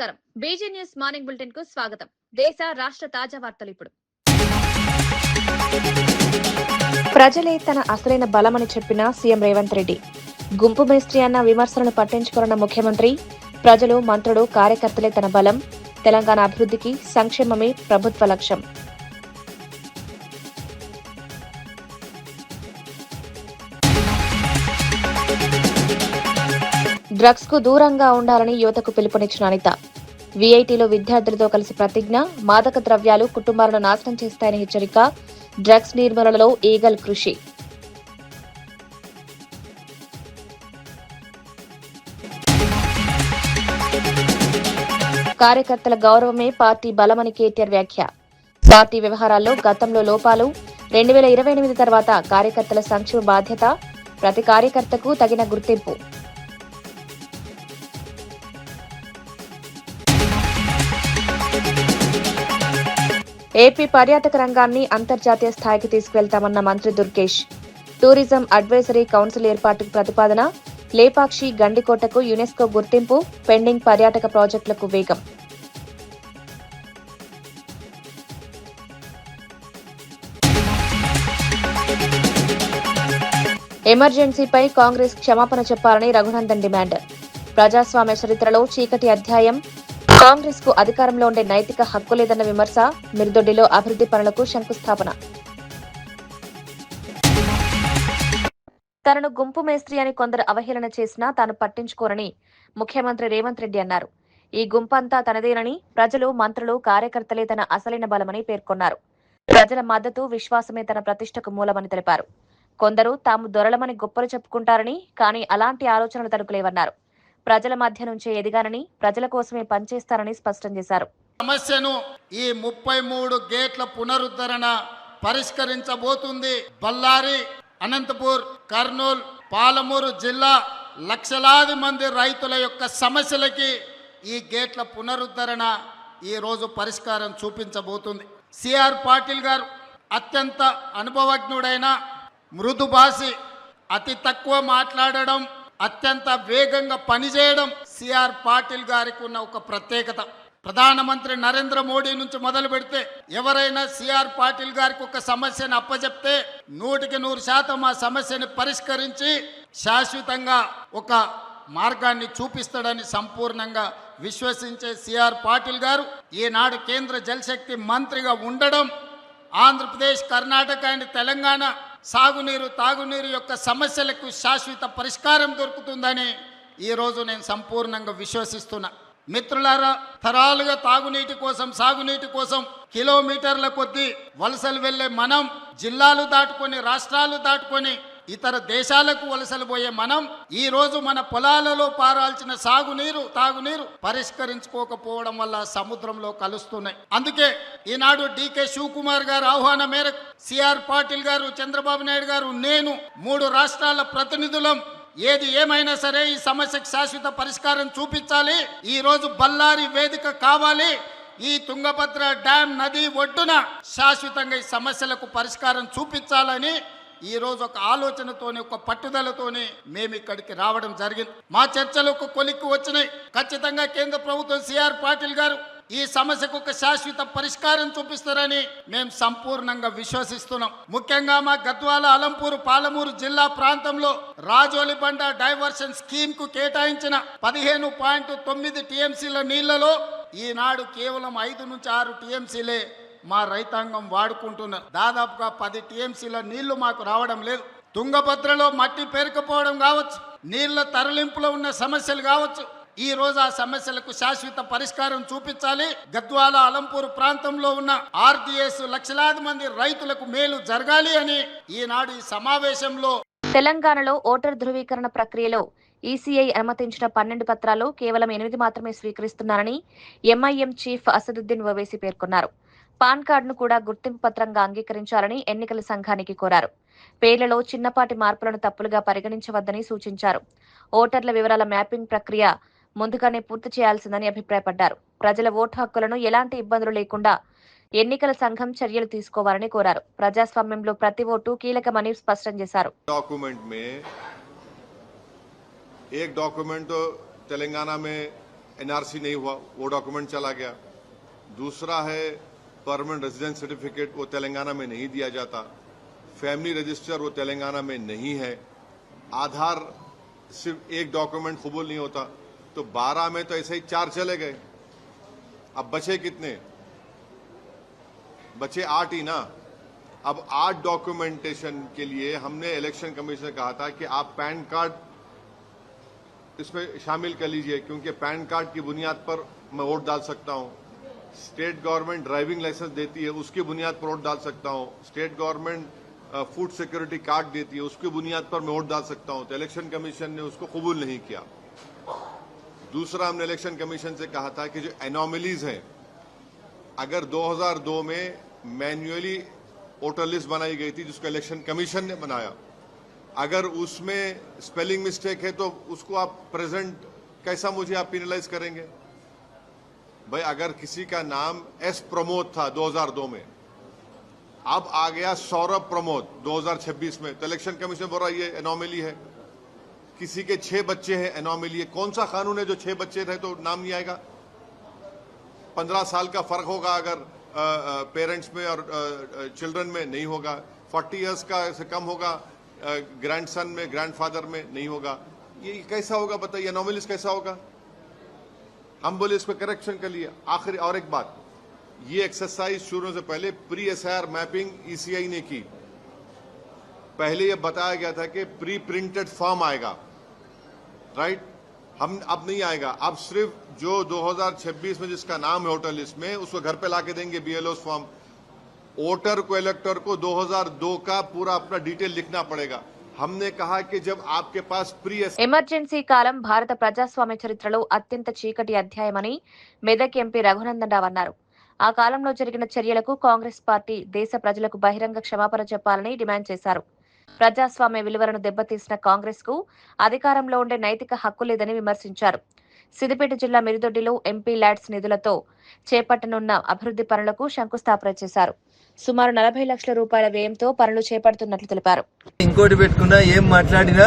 నమస్కారం. BG news morning bulletin కు స్వాగతం. దేశ రాష్ట్ర తాజా వార్తలు ఇప్పుడు. ప్రజలే తన అసలైన బలమని చెప్పిన సీఎం రేవంత్ రెడ్డి. గుంపు మేస్త్రి అన్న విమర్శలను పట్టించుకున్న ముఖ్యమంత్రి, ప్రజలు, మంత్రులు, కార్యకర్తలే తన బలం, తెలంగాణ అభివృద్ధికి సంక్షేమమే ప్రభుత్వ లక్ష్యం. డ్రగ్స్ కు దూరంగా ఉండాలని యువతకు పిలుపునిచ్చిన అనిత. వీఐటీలో విద్యార్థులతో కలిసి ప్రతిజ్ఞ, మాదక ద్రవ్యాలు కుటుంబాలను నాశనం చేస్తాయని హెచ్చరిక, డ్రగ్స్ నిర్మూలనలో ఈగల్ కృషి. కార్యకర్తల గౌరవమే పార్టీ బలమని కేటీఆర్ వ్యాఖ్య. పార్టీ వ్యవహారాల్లో గతంలో లోపాలు, 2028 తర్వాత కార్యకర్తల సంక్షేమ బాధ్యత, ప్రతి కార్యకర్తకు తగిన గుర్తింపు. ఏపీ పర్యాటక రంగాన్ని అంతర్జాతీయ స్థాయికి తీసుకువెళ్తామన్న మంత్రి దుర్గేష్. టూరిజం అడ్వైజరీ కౌన్సిల్ ఏర్పాటుకు ప్రతిపాదన, లేపాక్షి, గండికోటకు యునెస్కో గుర్తింపు, పెండింగ్ పర్యాటక ప్రాజెక్టులకు వేగం. ఎమర్జెన్సీపై కాంగ్రెస్ క్షమాపణ చెప్పాలని రఘునందన్ డిమాండ్. ప్రజాస్వామ్య చరిత్రలో చీకటి అధ్యాయం, కాంగ్రెస్ కు అధికారంలో ఉండే నైతిక హక్కు లేదన్న విమర్శ, మిర్దొడ్డిలో అభివృద్ధి పనులకు శంకుస్థాపన. తనను గుంపు మేస్త్రి అని కొందరు అవహేళన చేసినా తాను పట్టించుకోరని ముఖ్యమంత్రి రేవంత్ రెడ్డి అన్నారు. ఈ గుంపంతా తనదేనని, ప్రజలు, మంత్రులు, కార్యకర్తలే తన అసలైన బలమని పేర్కొన్నారు. ప్రజల మద్దతు, విశ్వాసమే తన ప్రతిష్టకు మూలమని తెలిపారు. కొందరు తాము దొరలమని గొప్పలు చెప్పుకుంటారని, కానీ అలాంటి ఆలోచనలు తనకు లేవన్నారు. ప్రజల మధ్య నుంచే ఎదిగానని, ప్రజల కోసమే పనిచేస్తారని స్పష్టం చేశారు. సమస్యను ఈ 33 గేట్ల పునరుద్ధరణ పరిష్కరించబోతుంది. బళ్ళారి, అనంతపూర్, కర్నూలు, పాలమూరు జిల్లా లక్షలాది మంది రైతుల యొక్క సమస్యలకి ఈ గేట్ల పునరుద్ధరణ ఈ రోజు పరిష్కారం చూపించబోతుంది. సిఆర్ పాటిల్ గారు అత్యంత అనుభవజ్ఞుడైన, మృదుభాషి, అతి తక్కువ మాట్లాడడం, అత్యంత వేగంగా పనిచేయడం సిఆర్ పాటిల్ గారికి ఉన్న ఒక ప్రత్యేకత. ప్రధానమంత్రి నరేంద్ర మోడీ నుంచి మొదలు పెడితే ఎవరైనా సిఆర్ పాటిల్ గారికి ఒక సమస్యను అప్పచెప్తే 100% ఆ సమస్యను పరిష్కరించి శాశ్వతంగా ఒక మార్గాన్ని చూపిస్తాడని సంపూర్ణంగా విశ్వసించే సిఆర్ పాటిల్ గారు ఈనాడు కేంద్ర జలశక్తి మంత్రిగా ఉండడం, ఆంధ్రప్రదేశ్, కర్ణాటక అండ్ తెలంగాణ సాగునీరు, తాగునీరు యొక్క సమస్యలకు శాశ్వత పరిష్కారం దొరుకుతుందని ఈరోజు నేను సంపూర్ణంగా విశ్వసిస్తున్నా. మిత్రులారా, తరాలుగా తాగునీటి కోసం, సాగునీటి కోసం కిలోమీటర్ల కొద్దీ వలసలు వెళ్లే మనం, జిల్లాలు దాటుకొని, రాష్ట్రాలు దాటుకొని ఇతర దేశాలకు వలసలు పోయే మనం ఈ రోజు మన పొలాలలో పారాల్సిన సాగునీరు, తాగునీరు పరిష్కరించుకోకపోవడం వల్ల సముద్రంలో కలుస్తున్నాయి. అందుకే ఈనాడు డికే శివకుమార్ గారు ఆహ్వానం మేరకు సిఆర్ పాటిల్ గారు, చంద్రబాబు నాయుడు గారు, నేను 3 రాష్ట్రాల ప్రతినిధులం ఏది ఏమైనా సరే ఈ సమస్యకు శాశ్వత పరిష్కారం చూపించాలి. ఈ రోజు బళ్ళారి వేదిక కావాలి. ఈ తుంగభద్ర డ్యామ్ నది ఒడ్డున శాశ్వతంగా ఈ సమస్యలకు పరిష్కారం చూపించాలని ఈ రోజు ఒక ఆలోచనతోని, ఒక పట్టుదలతోని మేము ఇక్కడికి రావడం జరిగింది. మా చర్చలు ఒక కొలిక్కి వచ్చినాయి. ఖచ్చితంగా కేంద్ర ప్రభుత్వం, సిఆర్ పాటిల్ గారు ఈ సమస్యకు ఒక శాశ్వత పరిష్కారం చూపిస్తారని మేము సంపూర్ణంగా విశ్వసిస్తున్నాం. ముఖ్యంగా మా గద్వాల, అలంపూరు, పాలమూరు జిల్లా ప్రాంతంలో రాజోలిబండ డైవర్షన్ స్కీమ్ కు కేటాయించిన 15.9 టీఎంసీల నీళ్లలో ఈనాడు కేవలం 5 నుంచి 6 టీఎంసీలే మా రైతాంగం వాడుకుంటున్నారు. దాదాపుగా 10 టీఎంసీల నీళ్లు మాకు రావడం లేదు. తుంగభద్రలో మట్టి పేరుకపోవడం కావచ్చు, నీళ్ల తరలింపులో ఉన్న సమస్యలు కావచ్చు, ఈ రోజు ఆ సమస్యలకు శాశ్వత పరిష్కారం చూపించాలి. గద్వాల, అలంపూర్ ప్రాంతంలో ఉన్న ఆర్డీఎస్ లక్షలాది మంది రైతులకు మేలు జరగాలి అని ఈనాడు ఈ సమావేశంలో. తెలంగాణలో ఓటర్ ధృవీకరణ ప్రక్రియలో ఈసీఐ అనుమతించిన 12 పత్రాలు కేవలం 8 మాత్రమే స్వీకరిస్తున్నారని ఎంఐఎం చీఫ్ అసదుద్దీన్ ఓవైసీ పేర్కొన్నారు. పాన్ కార్డును కూడా గుర్తింపు పత్రంగా అంగీకరించాలని ఎన్నికల సంఘానికి కోరారు. పేర్లలో చిన్నపాటి మార్పులను తప్పులుగా పరిగణించవద్దని సూచించారు. ఓటర్ల వివరాల మ్యాపింగ్ ప్రక్రియ ముందుగానే పూర్తి చేయాల్సిందని అభిప్రాయపడ్డారు. ప్రజల ఓటు హక్కులను ఎలాంటి ఇబ్బందులు లేకుండా ఎన్నికల సంఘం చర్యలు తీసుకోవాలని కోరారు. ప్రజాస్వామ్యంలో ప్రతి ఓటు కీలకమని స్పష్టం చేశారు. एक डॉक्यूमेंट तो तेलंगाना में एनआरसी नहीं हुआ, वो डॉक्यूमेंट चला गया। दूसरा है परमानेंट रेजिडेंस सर्टिफिकेट, वो तेलंगाना में नहीं दिया जाता। फैमिली रजिस्टर वो तेलंगाना में नहीं है। आधार सिर्फ एक डॉक्यूमेंट कबूल नहीं होता। तो 12 में तो ऐसे ही 4 चले गए। अब बचे कितने? बचे 8 ही ना। अब 8 डॉक्यूमेंटेशन के लिए हमने इलेक्शन कमीशन से कहा था कि आप पैन कार्ड इसमें शामिल कर लीजिए, क्योंकि पैन कार्ड की बुनियाद पर मैं वोट डाल सकता हूं। स्टेट गवर्नमेंट ड्राइविंग लाइसेंस देती है, उसकी बुनियाद पर वोट डाल सकता हूं। State government food security card देती है, उसकी बुनियाद पर मैं वोट डाल सकता हूं। तो इलेक्शन कमीशन ने उसको कबूल नहीं किया। दूसरा, हमने इलेक्शन कमीशन से कहा था कि जो एनोमलीज हैं, अगर 2002 में मैन्युअली वोटर लिस्ट बनाई गई थी जिसको इलेक्शन कमीशन ने बनाया, अगर उसमें स्पेलिंग मिस्टेक है तो उसको आप प्रेजेंट कैसा मुझे आप पेनलाइज करेंगे? भाई अगर किसी का नाम एस प्रमोद था 2002 में, अब आ गया सौरभ प्रमोद 2026 में, तो इलेक्शन कमीशन बोल रहा है ये एनोमली है। किसी के 6 बच्चे हैं, एनोमली है। कौन सा कानून है जो 6 बच्चे रहे तो नाम नहीं आएगा? 15 साल का फर्क होगा अगर पेरेंट्स में और चिल्ड्रन में, नहीं होगा। 40 इयर्स का से कम होगा ग्रैंडसन में, ग्रैंडफादर में, नहीं होगा। ये कैसा होगा बताइए? एनोमलीज कैसा होगा? हम बोले इसको करेक्शन के लिए। आखिरी और एक बात, ये एक्सरसाइज शुरू से पहले प्री एसआईआर मैपिंग ईसीआई ने की। पहले ये बताया गया था कि प्री प्रिंटेड फॉर्म आएगा, राइट? हम अब नहीं आएगा। अब सिर्फ जो 2026 में जिसका नाम है वोटर लिस्ट में, उसको घर पे लाके देंगे बीएलओ फॉर्म। वोटर को, इलेक्टर को 2002 का पूरा अपना डिटेल लिखना पड़ेगा। हमने कहा कि जब आपके पास प्री ఎమర్జెన్సీ కాలం భారత ప్రజాస్వామ్య చరిత్రలో అత్యంత చీకటి అధ్యాయమని మెదక్ ఎంపీ రఘునందన్ రావు అన్నారు. ఆ కాలంలో జరిగిన చర్యలకు కాంగ్రెస్ పార్టీ దేశ ప్రజలకు బహిరంగ క్షమాపణ చెప్పాలని డిమాండ్ చేశారు. ప్రజాస్వామ్య విలువలను దెబ్బతీసిన కాంగ్రెస్ కు అధికారంలో ఉండే నైతిక హక్కు లేదని విమర్శించారు. సిద్దిపేట జిల్లా మిరుదొడ్డిలో ఎంపీ ల్యాడ్స్ నిధులతో చేపట్టనున్న అభివృద్ధి పనులకు శంకుస్థాపన చేశారు. సుమారు 40 లక్షల రూపాయల వ్యయంతో పనులు చేపడుతున్నట్లు తెలిపారు. ఇంకోటి పెట్టుకున్నా ఏం మాట్లాడినా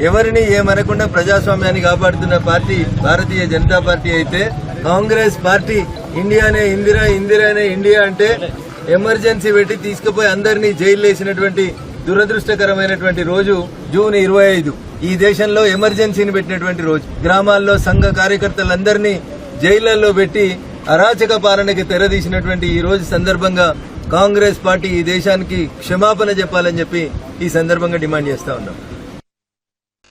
ఎవరిని ఏమనకుండా ప్రజాస్వామ్యాన్ని కాపాడుతున్న పార్టీ భారతీయ జనతా పార్టీ అయితే, కాంగ్రెస్ పార్టీ ఇండియానే ఇందిరా, ఇందిరానే ఇండియా అంటే ఎమర్జెన్సీ పెట్టి తీసుకుపోయి అందరినీ జైలు వేసినటువంటి దురదృష్టకరమైనటువంటి రోజు జూన్ 25. ఈ దేశంలో ఎమర్జెన్సీని పెట్టినటువంటి రోజు. గ్రామాల్లో సంఘ కార్యకర్తలందరినీ జైళ్లలో పెట్టి అరాచక పాలనకి తెరదీసినటువంటి ఈ రోజు సందర్భంగా కాంగ్రెస్ పార్టీ ఈ దేశానికి క్షమాపణ చెప్పాలని చెప్పి ఈ సందర్భంగా డిమాండ్ చేస్తా ఉన్నాం.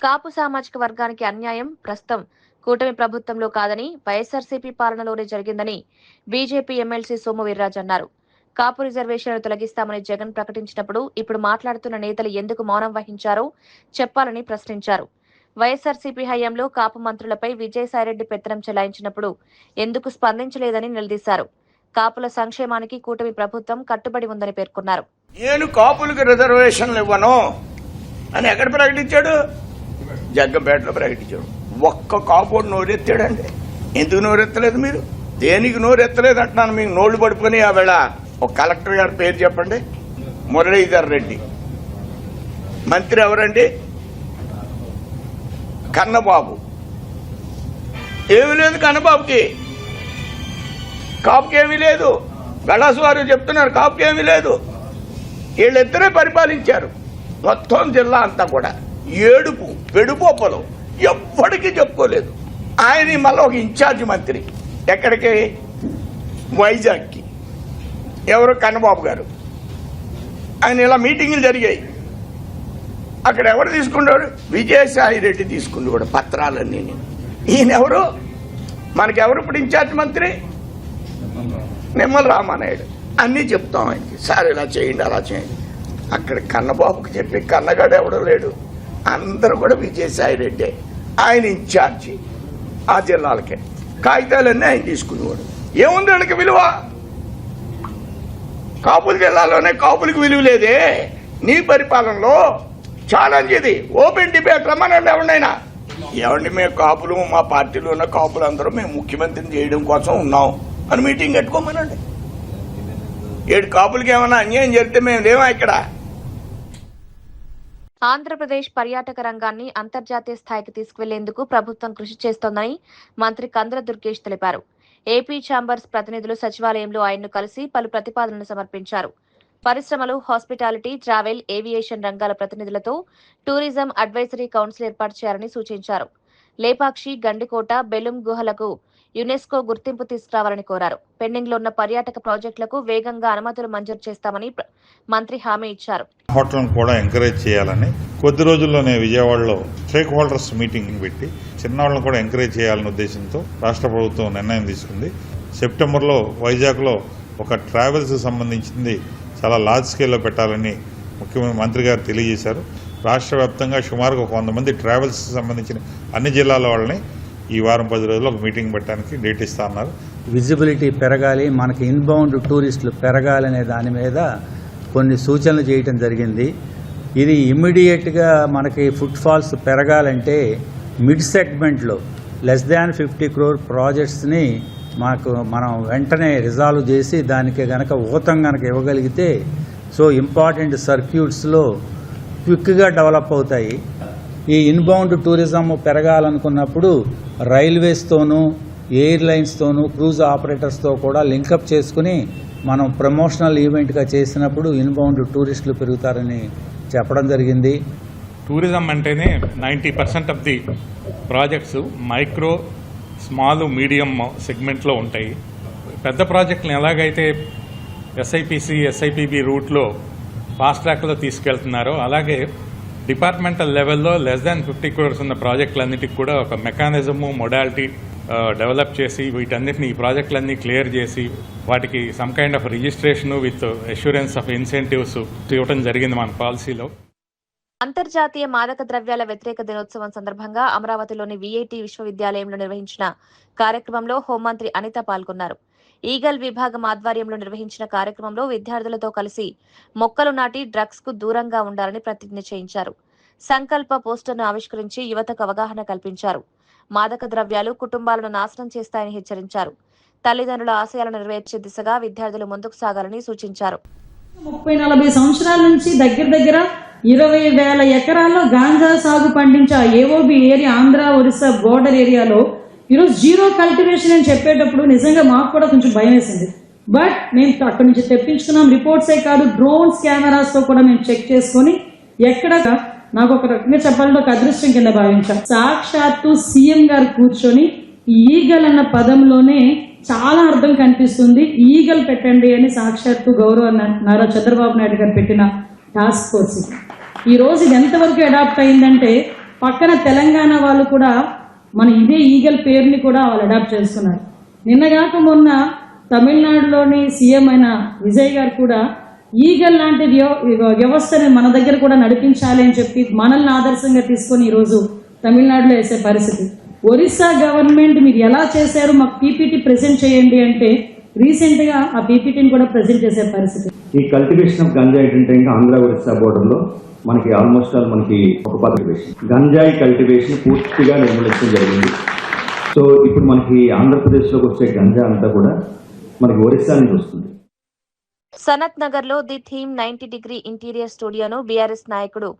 కాపు సామాజిక వర్గానికి అన్యాయం ప్రస్తుతం కూటమి ప్రభుత్వంలో కాదని, వైఎస్ఆర్సీపీ పాలనలోనే జరిగిందని బీజేపీ ఎమ్మెల్సీ సోము వీర్రాజు అన్నారు. కాపు రిజర్వేషన్లు తొలగిస్తామని జగన్ ప్రకటించినప్పుడు ఇప్పుడు మాట్లాడుతున్న నేతలు ఎందుకు మౌనం వహించారో చెప్పాలని ప్రశ్నించారు. వైఎస్ఆర్సీపీ హయాంలో కాపు మంత్రులపై విజయసాయిరెడ్డి పెత్తనం చెలాయించినప్పుడు ఎందుకు స్పందించలేదని నిలదీశారు. కాపుల సంక్షేమానికి కూటమి ప్రభుత్వం కట్టుబడి ఉందని పేర్కొన్నారు. నేను కాపులకు రిజర్వేషన్లు ఇవ్వను అని ఎక్కడ ప్రకటించాడు? జగ్గంపేటలో ప్రకటించాడు. ఒక్క కాపోడు నోరెత్తాడండి. ఎందుకు నోరెత్తలేదు? మీరు దేనికి నోరెత్తలేదు అంటున్నాను. మీకు నోళ్లు పడుకొని ఆవేళ ఒక కలెక్టర్ గారి పేరు చెప్పండి. మురళీధర్ రెడ్డి. మంత్రి ఎవరండి? కన్నబాబు. ఏమీ లేదు కన్నబాబుకి. కాపుకి ఏమీ లేదు. గళాసు వారు చెప్తున్నారు కాపుకి ఏమీ లేదు. వీళ్ళిద్దరే పరిపాలించారు మొత్తం జిల్లా అంతా కూడా. ఏడుపు పెడుపోపలు ఎవ్వడికి చెప్పుకోలేదు. ఆయన మళ్ళీ ఒక ఇన్ఛార్జ్ మంత్రి ఎక్కడికి? వైజాగ్కి. ఎవరు? కన్నబాబు గారు. ఆయన ఇలా మీటింగులు జరిగాయి. అక్కడ ఎవరు తీసుకున్నాడు? విజయసాయి రెడ్డి తీసుకున్నాడు పత్రాలన్నీ. ఈయన ఎవరు? మనకెవరు ఇప్పుడు ఇన్ఛార్జ్ మంత్రి? నిమ్మల రామానాయుడు. అన్నీ చెప్తాం ఆయనకి, సార్ ఇలా చేయండి అలా చేయండి. అక్కడ కన్నబాబుకి చెప్పి కన్నగాడు ఎవడో లేడు. అందరూ కూడా విజయసాయి రెడ్డి ఆయన ఇన్ఛార్జి ఆ జిల్లాలకే. కాగితాలన్నీ ఆయన తీసుకునేవాడు. ఏముంది వాళ్ళకి విలువ? కాపుల జిల్లాలోనే కాపులకు విలువ లేదే. నీ పరిపాలనలో ఛాలెంజ్ ఇది. ఓపెన్ డిబేట్ రమ్మనండి ఎవరినైనా. ఏమండి మేము కాపులు, మా పార్టీలో ఉన్న కాపులు అందరూ మేము ముఖ్యమంత్రిని చేయడం కోసం ఉన్నాం అని మీటింగ్ పెట్టుకోమనండి. 7 కాపులకి ఏమన్నా అన్యాయం జరిగితే మేము లేవా ఇక్కడ? ఆంధ్రప్రదేశ్ పర్యాటక రంగాన్ని అంతర్జాతీయ స్థాయికి తీసుకువెళ్లేందుకు ప్రభుత్వం కృషి చేస్తోందని మంత్రి కందుల దుర్గేష్ తెలిపారు. ఏపీ ఛాంబర్స్ ప్రతినిధులు సచివాలయంలో ఆయన్ను కలిసి పలు ప్రతిపాదనలు సమర్పించారు. పరిశ్రమలు, హాస్పిటాలిటీ, ట్రావెల్, ఏవియేషన్ రంగాల ప్రతినిధులతో టూరిజం అడ్వైజరీ కౌన్సిల్ ఏర్పాటు చేయాలని సూచించారు. లేపాక్షి, గండికోట, బెలుం గుహలకు యునెస్కో గుర్తింపు తీసుకురావాలని కోరారు. పెండింగ్లో ఉన్న పర్యాటక ప్రాజెక్టులకు వేగంగా అనుమతులు మంజూరు చేస్తామని మంత్రి హామీ ఇచ్చారు. హోటల్ను కూడా ఎంకరేజ్ చేయాలని కొద్ది రోజుల్లోనే విజయవాడలో స్టేక్ హోల్డర్స్ మీటింగ్ పెట్టి చిన్నవాళ్ళను కూడా ఎంకరేజ్ చేయాలనే ఉద్దేశంతో రాష్ట్ర ప్రభుత్వం నిర్ణయం తీసుకుంది. సెప్టెంబర్లో వైజాగ్లో ఒక ట్రావెల్స్ సంబంధించింది చాలా లార్జ్ స్కేల్లో పెట్టాలని ముఖ్యమంత్రి మంత్రి గారు తెలియజేశారు. రాష్ట్ర వ్యాప్తంగా సుమారుగా 100 మంది ట్రావెల్స్ సంబంధించిన అన్ని జిల్లాల వాళ్ళని ఈ వారం 10 రోజుల్లో ఒక మీటింగ్ పెట్టడానికి డేట్ ఇస్తా అన్నారు. విజిబిలిటీ పెరగాలి, మనకి ఇన్బౌండ్ టూరిస్టులు పెరగాలనే దాని మీద కొన్ని సూచనలు చేయటం జరిగింది. ఇది ఇమ్మీడియట్గా మనకి ఫుట్ ఫాల్స్ పెరగాలంటే మిడ్ సెగ్మెంట్లో లెస్ దాన్ 50 crore ప్రాజెక్ట్స్ని మనం వెంటనే రిజాల్వ్ చేసి దానికి గనక ఊతం గనక ఇవ్వగలిగితే సో ఇంపార్టెంట్ సర్క్యూట్స్లో క్విక్గా డెవలప్ అవుతాయి. ఈ ఇన్బౌండ్ టూరిజం పెరగాలనుకున్నప్పుడు రైల్వేస్తోనూ, ఎయిర్లైన్స్తోనూ, క్రూజ్ ఆపరేటర్స్తో కూడా లింకప్ చేసుకుని మనం ప్రమోషనల్ ఈవెంట్గా చేసినప్పుడు ఇన్బౌండ్ టూరిస్టులు పెరుగుతారని చెప్పడం జరిగింది. టూరిజం అంటేనే 90% of the projects micro, small, medium సెగ్మెంట్లో ఉంటాయి. పెద్ద ప్రాజెక్టులను ఎలాగైతే ఎస్ఐపిసి, ఎస్ఐపిబి రూట్లో ఫాస్ట్ ట్రాక్లో తీసుకెళ్తున్నారో అలాగే డిపార్ట్మెంటల్ లెవెల్లో లెస్ దాన్ 50 crores ఉన్న ప్రాజెక్టులన్నిటికి కూడా ఒక మెకానిజము, మొడాలిటీ డెవలప్ చేసి వీటన్నిటిని ఈ ప్రాజెక్టులన్నీ క్లియర్ చేసి వాటికి some kind of registration with assurance of incentives ఇవ్వడం జరిగింది మన పాలసీలో. అంతర్జాతీయ మాదక ద్రవ్యాల వ్యతిరేక దినోత్సవం సందర్భంగా అమరావతిలోని విఐటి విశ్వవిద్యాలయంలో నిర్వహించిన కార్యక్రమంలో హోంమంత్రి అనిత పాల్గొన్నారు. ఈగల్ విభాగం ఆధ్వర్యంలో నిర్వహించిన కార్యక్రమంలో విద్యార్థులతో కలిసి మొక్కలు నాటి డ్రగ్స్ కు దూరంగా ఉండాలని ప్రతిజ్ఞ చేయించారు. సంకల్ప పోస్టర్ను ఆవిష్కరించి యువతకు అవగాహన కల్పించారు. మాదక ద్రవ్యాలు కుటుంబాలను నాశనం చేస్తాయని హెచ్చరించారు. తల్లిదండ్రుల ఆశయాలను నెరవేర్చే దిశగా విద్యార్థులు ముందుకు సాగాలని సూచించారు. 30-40 సంవత్సరాల నుంచి దగ్గర 20,000 ఎకరాల్లో గాంజా సాగు పండించే AOB area, Andhra Orissa border ఏరియాలో ఈరోజు జీరో కల్టివేషన్ అని చెప్పేటప్పుడు నిజంగా మాకు కూడా కొంచెం భయం వేసింది. బట్ మేము అక్కడి నుంచి తెప్పించుకున్నాం. రిపోర్ట్సే కాదు, డ్రోన్స్, కెమెరాస్తో కూడా మేము చెక్ చేసుకుని ఎక్కడ నాకు ఒక రకంగా చెప్పాలంటే ఒక అదృష్టం కింద భావించాం. సాక్షాత్తు సీఎం గారు కూర్చొని ఈగల్ అన్న పదంలోనే చాలా అర్థం కనిపిస్తుంది. ఈగల్ పెట్టండి అని సాక్షాత్తు గౌరవ నారా చంద్రబాబు నాయుడు గారు పెట్టిన టాస్క్ ఫోర్స్ ఈ రోజు ఇది ఎంతవరకు అడాప్ట్ అయిందంటే పక్కన తెలంగాణ వాళ్ళు కూడా మన ఇదే ఈగల్ పేరుని కూడా వాళ్ళు అడాప్ట్ చేస్తున్నారు. నిన్నగాక మొన్న తమిళనాడులోని సీఎం అయిన విజయ్ గారు కూడా ఈగల్ లాంటి వ్యవస్థని మన దగ్గర కూడా నడిపించాలి అని చెప్పి మనల్ని ఆదర్శంగా తీసుకొని ఈరోజు తమిళనాడులో వేసే పరిస్థితి. ఒరిస్సా గవర్నమెంట్ మీరు ఎలా చేశారు, మాకు పీపీటీ ప్రెజెంట్ చేయండి అంటే రీసెంట్గా ఆ పీపీటీని కూడా ప్రెజెంట్ చేసే పరిస్థితి. ఈ కల్టివేషన్ ఆఫ్ గంజాయి ఏంటంటే ఇంకా ఆంధ్ర ఒరిస్సా బోర్డర్లో మనకి ఆల్మోస్ట్ ఆల్ మనకి ఒక కల్టివేషన్ గంజాయి కల్టివేషన్ పూర్తిగా నిర్మూలించడం జరిగింది. సో ఇప్పుడు మనకి ఆంధ్రప్రదేశ్లోకి వచ్చే గంజా అంతా కూడా మనకి ఒరిస్సా నుంచి వస్తుంది. సనత్ నగర్ లో ది థీమ్ 90 డిగ్రీ ఇంటీరియర్ స్టూడియోను బీఆర్ఎస్ నాయకుడు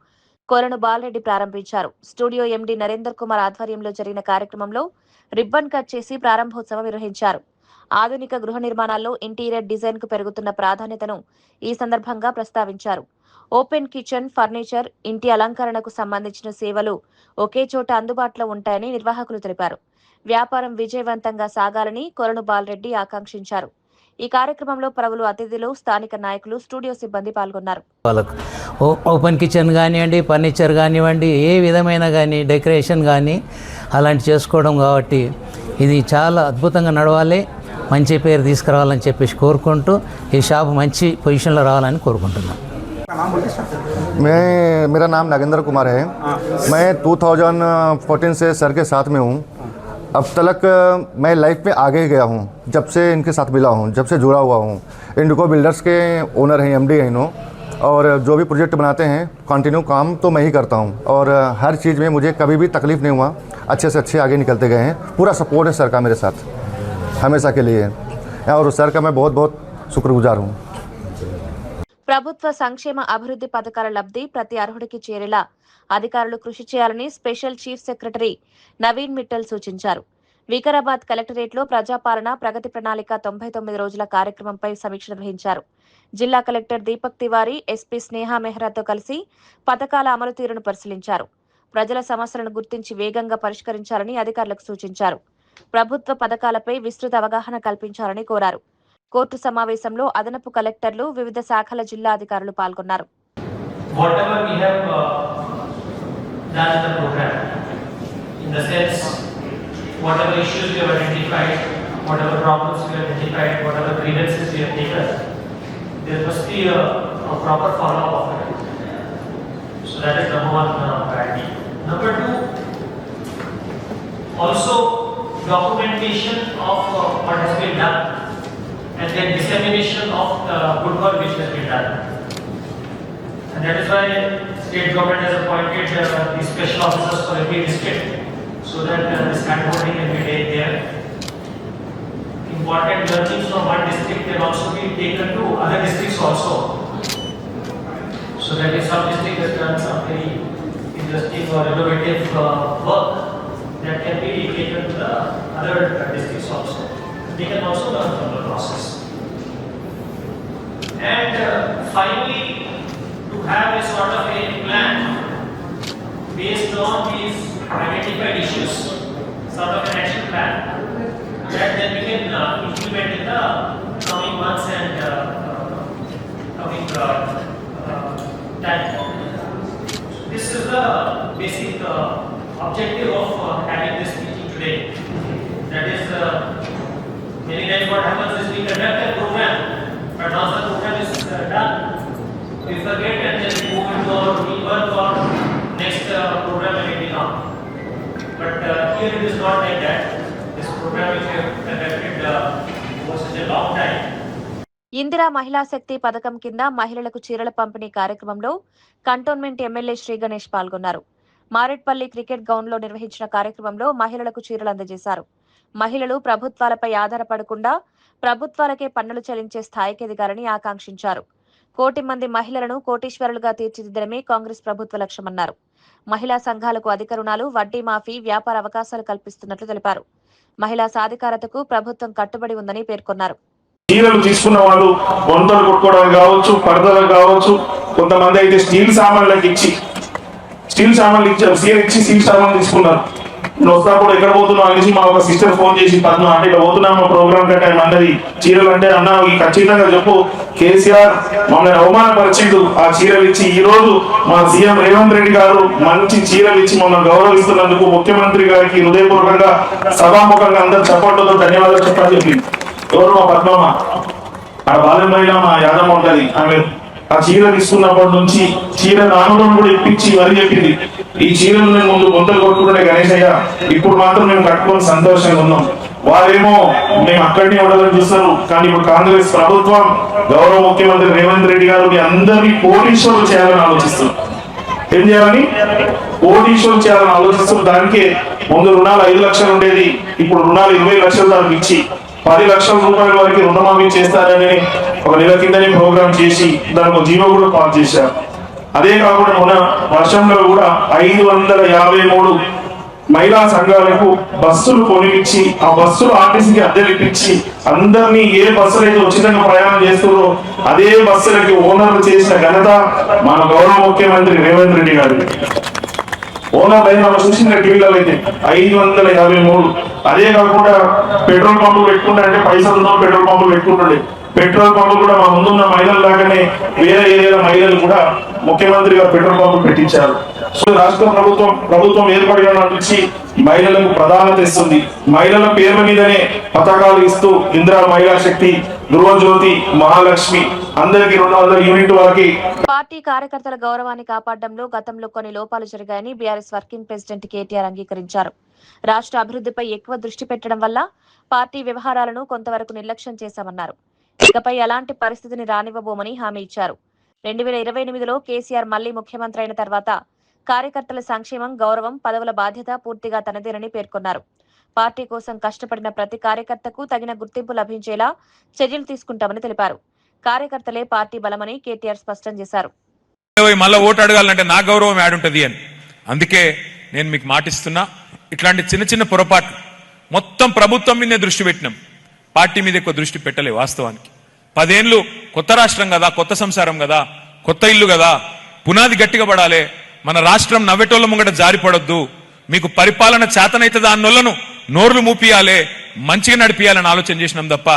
కొలను బాలరెడ్డి ప్రారంభించారు. స్టూడియో ఎండీ నరేందర్ కుమార్ ఆధ్వర్యంలో జరిగిన కార్యక్రమంలో రిబ్బన్ కట్ చేసి ప్రారంభోత్సవం నిర్వహించారు. ఆధునిక గృహ నిర్మాణాల్లో ఇంటీరియర్ డిజైన్ కు పెరుగుతున్న ప్రాధాన్యతను ఈ సందర్భంగా ప్రస్తావించారు. ఓపెన్ కిచెన్, ఫర్నిచర్, ఇంటి అలంకరణకు సంబంధించిన సేవలు ఒకే చోట అందుబాటులో ఉంటాయని నిర్వాహకులు తెలిపారు. వ్యాపారం విజయవంతంగా సాగాలని కొలను బాలరెడ్డి ఆకాంక్షించారు. ఈ కార్యక్రమంలో పలువురు అతిథులు, స్థానిక నాయకులు, స్టూడియో సిబ్బంది పాల్గొన్నారు. ఓపెన్ కిచెన్ కానివ్వండి, ఫర్నిచర్ కానివ్వండి, ఏ విధమైన కానీ డెకరేషన్ కానీ అలాంటి చేసుకోవడం కాబట్టి ఇది చాలా అద్భుతంగా నడవాలి, మంచి పేరు తీసుకురావాలని చెప్పేసి కోరుకుంటూ ఈ షాప్ మంచి పొజిషన్లో రావాలని కోరుకుంటున్నాను. मेरा नाम नागेंद्र कुमार है। मैं 2014 से सर के साथ में हूँ। अब तक मैं लाइफ में आगे गया हूँ जब से इनके साथ मिला हूँ, जब से जुड़ा हुआ हूँ। इंडिको बिल्डर्स के ओनर हैं, एमडी हैं इन्हों, और जो भी प्रोजेक्ट बनाते हैं कंटिन्यू काम तो मैं ही करता हूँ, और हर चीज़ में मुझे कभी भी तकलीफ़ नहीं हुआ, अच्छे से अच्छे आगे निकलते गए हैं। पूरा सपोर्ट है सर का मेरे साथ हमेशा के लिए, और सर का मैं बहुत बहुत शुक्रगुजार हूँ। ప్రభుత్వ సంక్షేమ అభివృద్ధి పథకాల లబ్ధి ప్రతి అర్హుడికి చేరేలా అధికారులు కృషి చేయాలని special chief secretary Naveen Mittal సూచించారు. వికారాబాద్ కలెక్టరేట్లో ప్రజాపాలన ప్రగతి ప్రణాళిక 99 రోజుల కార్యక్రమంపై సమీక్ష నిర్వహించారు. జిల్లా కలెక్టర్ దీపక్ తివారీ, ఎస్పీ స్నేహా మెహ్రాతో కలిసి పథకాల అమలు తీరును పరిశీలించారు. ప్రజల సమస్యలను గుర్తించి వేగంగా పరిష్కరించాలని అధికారులకు సూచించారు. ప్రభుత్వ పథకాలపై విస్తృత అవగాహన కల్పించాలని కోరారు. కోర్టు సమావేశంలో అదనపు కలెక్టర్లు, వివిధ శాఖల జిల్లా అధికారులు పాల్గొన్నారు. Whatever issues we have identified, whatever problems we have identified, whatever grievances we have taken, there must be a proper follow-up of it. So that is number one priority. Number two, also documentation of what has been done and then dissemination of the good work which has been done. And that is why state government has appointed the special officers for every district, so that this handholding can be made there. Important learnings from one district can also be taken to other districts also. So that if some district has done some very interesting or innovative work, that can be taken to the other districts also. They can also learn from the process. And finally, to have a sort of a plan based on these identified issues, sort of an action plan that then we can implement in the coming months and coming time. This is the basic objective of having this meeting today. That is, many times what happens is we conduct a program, but once the program is done, we forget and then we move into our routine work or next program will on. But here it is not like that. This program which we have conducted for such a long time. Indira మహిళా శక్తి పథకం కింద మహిళలకు చీరల పంపిణీ కార్యక్రమంలో cantonment MLA Shri Ganesh పాల్గొన్నారు. Marredpally cricket ground లో నిర్వహించిన కార్యక్రమంలో మహిళలకు చీరలు అందజేశారు. మహిళలు ప్రభుత్వాలపై ఆధారపడకుండా ప్రభుత్వాలకే పన్నులు చెల్లించే స్థాయికి ఎదిగారని ఆకాంక్షించారు. 1 కోటి మంది మహిళలను కోటీశ్వరులుగా తీర్చిదిద్దడమే కాంగ్రెస్ ప్రభుత్వ లక్ష్యమన్నారు. మహిళా సంఘాలకు అధిక రుణాలు, వడ్డీ మాఫీ, వ్యాపార అవకాశాలు కల్పిస్తున్నట్లు తెలిపారు. మహిళా సాధికారతకు ప్రభుత్వం కట్టుబడి ఉందని పేర్కొన్నారు. చీరలు తీసుకున్న వాళ్ళు వంటలు కొట్టుకోవడానికి కావచ్చు, పరదలకు కావచ్చు, కొంతమంది అయితే స్టీల్ సామాన్లు ఇచ్చి స్టీల్ సామాన్లు తీసుకున్నారు. నేను వస్తాప్పుడు ఎక్కడ పోతున్నావు అనేసి మా ఒక సిస్టర్ ఫోన్ చేసి పద్మ అంటే ఇట్లా పోతున్నాం మా ప్రోగ్రామ్ కట్ట అన్నది. చీరలు అంటే అన్న ఈ ఖచ్చితంగా చెప్పు, కేసీఆర్ మమ్మల్ని అవమానపరిచిండు, ఆ చీరలు ఇచ్చి ఈ రోజు మా సీఎం రేవంత్ రెడ్డి గారు మంచి చీరలు ఇచ్చి మమ్మల్ని గౌరవిస్తున్నందుకు ముఖ్యమంత్రి గారికి హృదయపూర్వకంగా సభాముఖంగా అందరు చప్పట్లతో ధన్యవాదాలు చెప్పాలని చెప్పింది. ఎవరు? మా పద్మమ్మ. ఆ బాలెంబైలో మా యాదమ్మ ఉంటది. ఆమె ఆ చీర తీసుకున్నప్పటి నుంచి చీర నానులను కూడా ఇప్పించి మరీ చెప్పింది, ఈ చీరలు నేను ముందు గొంతలు కొట్టుకుంటే గణేశయ్య, ఇప్పుడు మాత్రం మేము కట్టుకొని సంతోషంగా ఉన్నాం. వారేమో మేము అక్కడిని ఉండదని చూస్తారు, కానీ ఇప్పుడు కాంగ్రెస్ ప్రభుత్వం గౌరవ ముఖ్యమంత్రి రేవంత్ రెడ్డి గారు మీ అందరినీ కోటీశ్వరులు చేయాలని ఆలోచిస్తున్నారు. ఏం చేయాలని? కోటీశ్వరులు చేయాలని ఆలోచిస్తున్నారు. దానికే ముందు రుణాలు 5 లక్షలు ఉండేది, ఇప్పుడు రుణాలు 20 లక్షలు దానికి ఇచ్చి 10 లక్షల రూపాయల వరకు రుణమాఫీ చేస్తారని ఒక నెల కిందనే ప్రోగ్రామ్ చేసి దానికి జీవో కూడా పాస్ చేశారు. అదే కాకుండా మన వర్షంలో కూడా 553 మహిళా సంఘాలకు బస్సులు కొనిపించి ఆ బస్సులు ఆర్టీసీకి అద్దెలిపించి అందరినీ ఏ బస్సులు అయితే ఉచితంగా ప్రయాణం చేస్తున్నారో అదే బస్సులకి ఓనర్లు చేసిన ఘనత మన గౌరవ ముఖ్యమంత్రి రేవంత్ రెడ్డి గారు. ఓనర్ అయిన చూసిన టీవీలలో అయితే 553. అదే కాకుండా పెట్రోల్ పంపులు పెట్టుకుంటే అంటే పైసలు ఉన్న పెట్రోల్ పంపులు పెట్టుకుంటుండే. పెట్రోల్ పంపులు కూడా మా ముందున్న మహిళలు లాగానే వేరే ఏరియాల మహిళలు కూడా ముఖ్యమంత్రి గారు పెట్రోల్ పంపులు పెట్టించారు. సో రాష్ట్ర ప్రభుత్వం ఏర్పడిన నుంచి మహిళలకు ప్రాధాన్యత ఇస్తుంది. మహిళల పేర్ల మీదనే పథకాలు ఇస్తూ ఇందిరా మహిళా శక్తి, ధృవజ్యోతి, మహాలక్ష్మి అందరికి 200 యూనిట్ వరకు. పార్టీ కార్యకర్తల గౌరవాన్ని కాపాడడంలో గతంలో కొన్ని లోపాలు జరిగాయని బీఆర్ఎస్ వర్కింగ్ ప్రెసిడెంట్ కేటీఆర్ అంగీకరించారు. రాష్ట్ర అభివృద్ధిపై ఎక్కువ దృష్టి పెట్టడం వల్ల పార్టీ వ్యవహారాలను కొంతవరకు నిర్లక్ష్యం చేశామన్నారు. ఇకపై అలాంటి పరిస్థితిని రానివ్వబోమని హామీ ఇచ్చారు. 2028లో కేసీఆర్ మళ్లీ ముఖ్యమంత్రి అయిన తర్వాత కార్యకర్తల సంక్షేమం, గౌరవం, పదవుల బాధ్యత పూర్తిగా తనదేనని పేర్కొన్నారు. పార్టీ కోసం కష్టపడిన ప్రతి కార్యకర్తకు తగిన గుర్తింపు లభించేలా చర్యలు తీసుకుంటామని తెలిపారు. కార్యకర్తలే పార్టీ బలమని కేటీఆర్ స్పష్టం చేశారు. మళ్ళీ ఓటు అడగాలంటే నా గౌరవం యాడుంటది అని. అందుకే నేను మీకు మాటిస్తున్నా, ఇట్లాంటి చిన్న చిన్న పొరపాట్లు మొత్తం ప్రభుత్వం మీదే దృష్టి పెట్టినాం, పార్టీ మీద ఎక్కువ దృష్టి పెట్టలే. వాస్తవానికి 10 ఏళ్ళు కొత్త రాష్ట్రం కదా, కొత్త సంసారం కదా, కొత్త ఇల్లు కదా, పునాది గట్టిగా పడాలి. మన రాష్ట్రం నవ్వెటోళ్ళ ముంగట జారిపడొద్దు. మీకు పరిపాలన చేతనైతే అన్నోళ్లను నోర్లు మూపియాలే, మంచిగా నడిపియాలని ఆలోచన చేసినాం తప్ప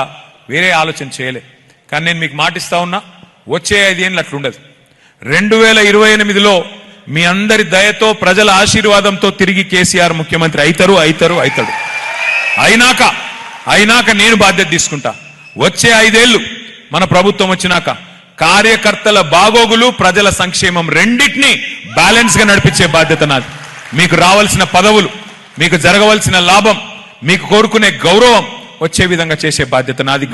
వేరే ఆలోచన చేయలే. కానీ నేను మీకు మాటిస్తా ఉన్నా, వచ్చే 5 ఏళ్ళు అట్లుండదు. 2028లో మీ అందరి దయతో, ప్రజల ఆశీర్వాదంతో తిరిగి కేసీఆర్ ముఖ్యమంత్రి అవుతాడు. అయినాక నేను బాధ్యత తీసుకుంటా. వచ్చే 5 ఏళ్ళు మన ప్రభుత్వం వచ్చినాక కార్యకర్తల బాగోగులు, ప్రజల సంక్షేమం రెండింటినీ బ్యాలెన్స్ గా నడిపించే బాధ్యత నాది. మీకు రావాల్సిన పదవులు, మీకు జరగవలసిన లాభం, మీకు కోరుకునే గౌరవం వచ్చే విధంగా చేసే బాధ్యత నాది.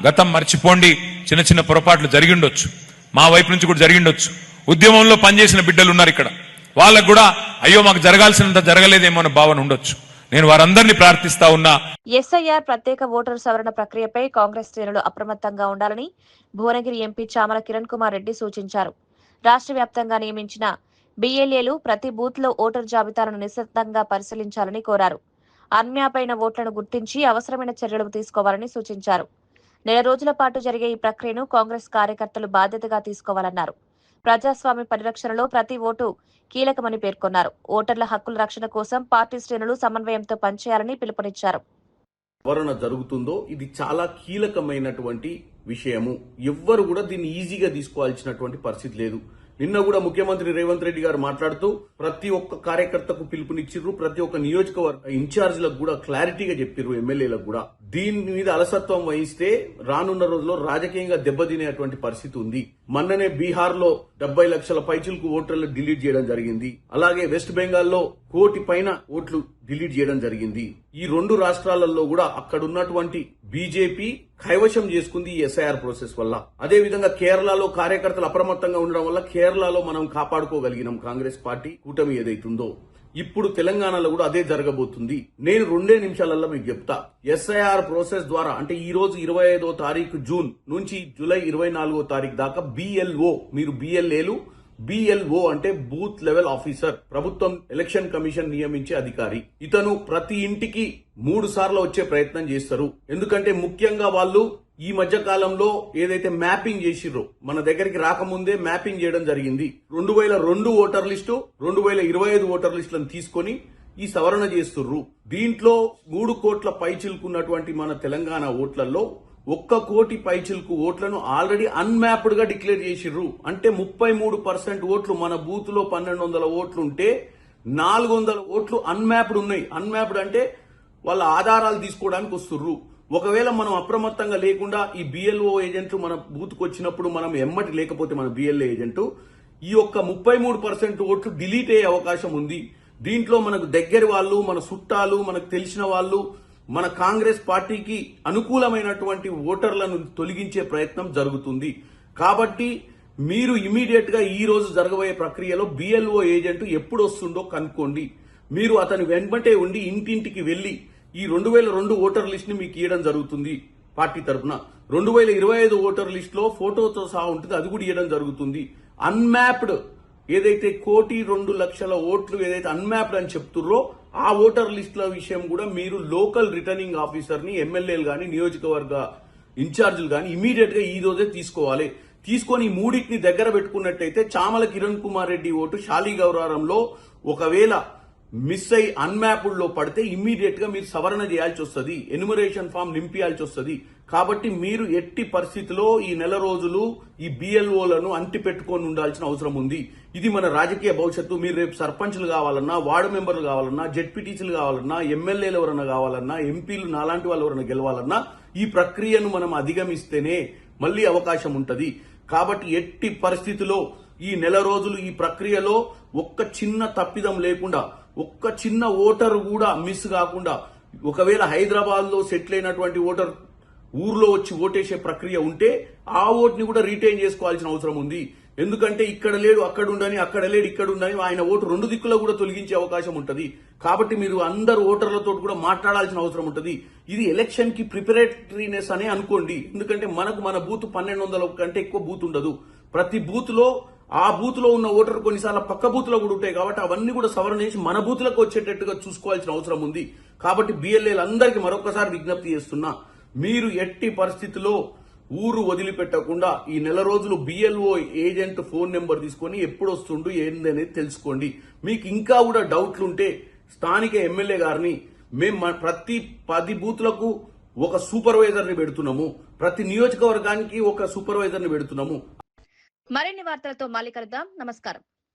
గతం మర్చిపోండి. చిన్న చిన్న పొరపాట్లు జరిగిండొచ్చు, మా వైపు నుంచి కూడా జరిగిండొచ్చు. ఉద్యమంలో పనిచేసిన బిడ్డలు ఉన్నారు ఇక్కడ, వాళ్ళకు కూడా అయ్యో మాకు జరగాల్సినంత జరగలేదేమో అనే భావన ఉండొచ్చు. నేను వారందరినీ ప్రార్థిస్తా ఉన్నా. ఎస్ఐఆర్ ప్రత్యేక ఓటరు సవరణ ప్రక్రియపై కాంగ్రెస్ శ్రేణులు అప్రమత్తంగా ఉండాలని భువనగిరి ఎంపీ చామల కిరణ్ కుమార్ రెడ్డి సూచించారు. రాష్ట్ర వ్యాప్తంగా నియమించిన బిఎల్ఏలు ప్రతి బూత్ లో ఓటరు జాబితాలను నిశ్శబ్దంగా పరిశీలించాలని కోరారు. అన్యాపైన ఓట్లను గుర్తించి అవసరమైన చర్యలు తీసుకోవాలని సూచించారు. 4 రోజుల పాటు జరిగే ఈ ప్రక్రియను కాంగ్రెస్ కార్యకర్తలు బాధ్యతగా తీసుకోవాలన్నారు. ప్రజాస్వామ్య పరిరక్షణలో ప్రతి ఓటు కీలకమని పేర్కొన్నారు. ఓటర్ల హక్కుల రక్షణ కోసం పార్టీ శ్రేణులు సమన్వయంతో పనిచేయాలని పిలుపునిచ్చారు. సవరణ జరుగుతుందో ఇది చాలా కీలకమైనటువంటి విషయము. ఎవ్వరు కూడా దీన్ని ఈజీగా తీసుకోవాల్సినటువంటి పరిస్థితి లేదు. నిన్న కూడా ముఖ్యమంత్రి రేవంత్ రెడ్డి గారు మాట్లాడుతూ ప్రతి ఒక్క కార్యకర్తకు పిలుపునిచ్చిర్రు, ప్రతి ఒక్క నియోజకవర్గ ఇన్ఛార్జీలకు కూడా క్లారిటీగా చెప్పిర్రు, ఎమ్మెల్యేలకు కూడా. దీని మీద అలసత్వం వహిస్తే రానున్న రోజుల్లో రాజకీయంగా దెబ్బతినేటువంటి పరిస్థితి ఉంది. మొన్ననే బీహార్ లో 70 లక్షల పైచిలకు ఓటర్లు డిలీట్ చేయడం జరిగింది. అలాగే వెస్ట్ బెంగాల్లో 1 కోటి పైన ఓట్లు డిలీట్ చేయడం జరిగింది. ఈ 2 రాష్ట్రాలలో కూడా అక్కడున్నటువంటి బీజేపీ కైవశం చేసుకుంది ఈ ఎస్ఐఆర్ ప్రాసెస్ వల్ల. అదే విధంగా కేరళలో కార్యకర్తలు అప్రమత్తంగా ఉండడం వల్ల కేరళలో మనం కాపాడుకోగలిగినాం కాంగ్రెస్ పార్టీ కూటమి ఏదైతుందో. ఇప్పుడు తెలంగాణలో కూడా అదే జరగబోతుంది. నేను 2 నిమిషాలలో మీకు చెప్తా. ఎస్ఐఆర్ ప్రాసెస్ ద్వారా అంటే ఈ రోజు 25వ తారీఖు జూన్ నుంచి జూలై 24వ తారీఖు దాకా బిఎల్ఓ, మీరు బిఎల్ఏలు, బిఎల్ఓ అంటే బూత్ లెవెల్ ఆఫీసర్, ప్రభుత్వం ఎలక్షన్ కమిషన్ నియమించే అధికారి. ఇతను ప్రతి ఇంటికి 3 సార్లు వచ్చే ప్రయత్నం చేస్తారు. ఎందుకంటే ముఖ్యంగా వాళ్ళు ఈ మధ్య కాలంలో ఏదైతే మ్యాపింగ్ చేసిర్రో, మన దగ్గరికి రాకముందే మ్యాపింగ్ చేయడం జరిగింది. 2002 ఓటర్ లిస్టు, 2025 ఓటర్ లిస్టులను తీసుకొని ఈ సవరణ చేస్తుర్రు. దీంట్లో 3 కోట్ల పైచిలుకున్నటువంటి మన తెలంగాణ ఓట్లలో 1 కోటి పైచిలుకు ఓట్లను ఆల్రెడీ అన్మ్యాప్డ్ గా డిక్లేర్ చేసిర్రు. అంటే 33% ఓట్లు మన బూత్ లో 1200 ఓట్లు ఉంటే 400 ఓట్లు అన్మ్యాప్డ్ ఉన్నాయి. అన్మ్యాప్డ్ అంటే వాళ్ళ ఆధారాలు తీసుకోవడానికి వస్తుర్రు. ఒకవేళ మనం అప్రమత్తంగా లేకుండా ఈ బిఎల్ఓ ఏజెంట్లు మన బూత్కు వచ్చినప్పుడు మనం ఎమ్మటి లేకపోతే మన బిఎల్ఏ ఏజెంట్ ఈ యొక్క 33% ఓట్లు డిలీట్ అయ్యే అవకాశం ఉంది. దీంట్లో మనకు దగ్గర వాళ్ళు, మన చుట్టాలు, మనకు తెలిసిన వాళ్ళు, మన కాంగ్రెస్ పార్టీకి అనుకూలమైనటువంటి ఓటర్లను తొలగించే ప్రయత్నం జరుగుతుంది. కాబట్టి మీరు ఇమీడియట్ గా ఈ రోజు జరగబోయే ప్రక్రియలో బిఎల్ఓ ఏజెంట్ ఎప్పుడు వస్తుండో కనుక్కోండి. మీరు అతని వెంబటే ఉండి ఇంటింటికి వెళ్లి ఈ 2002 ఓటర్ లిస్ట్ ని మీకు ఇవ్వడం జరుగుతుంది పార్టీ తరఫున. 2025 ఓటర్ లిస్ట్ లో ఫోటోతో సహా ఉంటుంది, అది కూడా ఇవ్వడం జరుగుతుంది. అన్మ్యాప్డ్ ఏదైతే 1,02,00,000 ఓట్లు ఏదైతే అన్మ్యాప్డ్ అని చెప్తుర్రో ఆ ఓటర్ లిస్టుల విషయం కూడా మీరు లోకల్ రిటర్నింగ్ ఆఫీసర్ ని, ఎమ్మెల్యేలు గాని, నియోజకవర్గ ఇన్ఛార్జీలు గాని ఇమీడియట్ గా ఈ రోజే తీసుకోవాలి. తీసుకొని ఈ 3టిని దగ్గర పెట్టుకున్నట్టయితే చామల కిరణ్ కుమార్ రెడ్డి ఓటు శాలిగౌరారంలో ఒకవేళ మిస్ అయి అన్మ్యాప్డ్ లో పడితే ఇమ్మీడియట్ గా మీరు సవరణ చేయాల్సి వస్తుంది, ఎన్యుమరేషన్ ఫామ్ నింపియాల్సి వస్తుంది. కాబట్టి మీరు ఎట్టి పరిస్థితిలో ఈ 4 రోజులు ఈ బిఎల్ఓలను అంటి పెట్టుకొని ఉండాల్సిన అవసరం ఉంది. ఇది మన రాజకీయ భవిష్యత్తు. మీరు రేపు సర్పంచ్లు కావాలన్నా, వార్డు మెంబర్లు కావాలన్నా, జెడ్పీటీసీలు కావాలన్నా, ఎమ్మెల్యేలు ఎవరన్నా కావాలన్నా, ఎంపీలు నాలాంటి వాళ్ళు ఎవరైనా గెలవాలన్నా ఈ ప్రక్రియను మనం అధిగమిస్తేనే మళ్లీ అవకాశం ఉంటది. కాబట్టి ఎట్టి పరిస్థితిలో ఈ 4 రోజులు ఈ ప్రక్రియలో ఒక్క చిన్న తప్పిదం లేకుండా, ఒక్క చిన్న ఓటర్ కూడా మిస్ కాకుండా, ఒకవేళ హైదరాబాద్ లో సెటిల్ అయినటువంటి ఓటర్ ఊర్లో వచ్చి ఓటేసే ప్రక్రియ ఉంటే ఆ ఓటుని కూడా రీటైన్ చేసుకోవాల్సిన అవసరం ఉంది. ఎందుకంటే ఇక్కడ లేడు అక్కడ ఉండని, అక్కడ లేడు ఇక్కడ ఉండని ఆయన ఓటు రెండు దిక్కులో కూడా తొలగించే అవకాశం ఉంటది. కాబట్టి మీరు అందరు ఓటర్లతో కూడా మాట్లాడాల్సిన అవసరం ఉంటది. ఇది ఎలక్షన్ కి ప్రిపరేటరీనెస్ అనే అనుకోండి. ఎందుకంటే మనకు మన బూత్ 1200 కంటే ఎక్కువ బూత్ ఉండదు. ప్రతి బూత్ లో ఆ బూత్ లో ఉన్న ఓటర్ కొన్నిసార్లు పక్క బూత్ లో కూడా ఉంటాయి. కాబట్టి అవన్నీ కూడా సవరణ చేసి మన బూత్ లకు వచ్చేటట్టుగా చూసుకోవాల్సిన అవసరం ఉంది. కాబట్టి బిఎల్ఏలందరికీ మరొకసారి విజ్ఞప్తి చేస్తున్నా, మీరు ఎట్టి పరిస్థితిలో ఊరు వదిలిపెట్టకుండా ఈ నెల రోజులు బిఎల్ఓ ఏజెంట్ ఫోన్ నెంబర్ తీసుకొని ఎప్పుడు వస్తుండు ఏంది అనేది తెలుసుకోండి. మీకు ఇంకా కూడా డౌట్లుంటే స్థానిక ఎమ్మెల్యే గారిని మేము ప్రతి 10 బూత్లకు ఒక సూపర్వైజర్ ని పెడుతున్నాము, ప్రతి నియోజకవర్గానికి ఒక సూపర్వైజర్ ని పెడుతున్నాము. మరిన్ని వార్తలతో మళ్ళీ కలుద్దాం. నమస్కారం.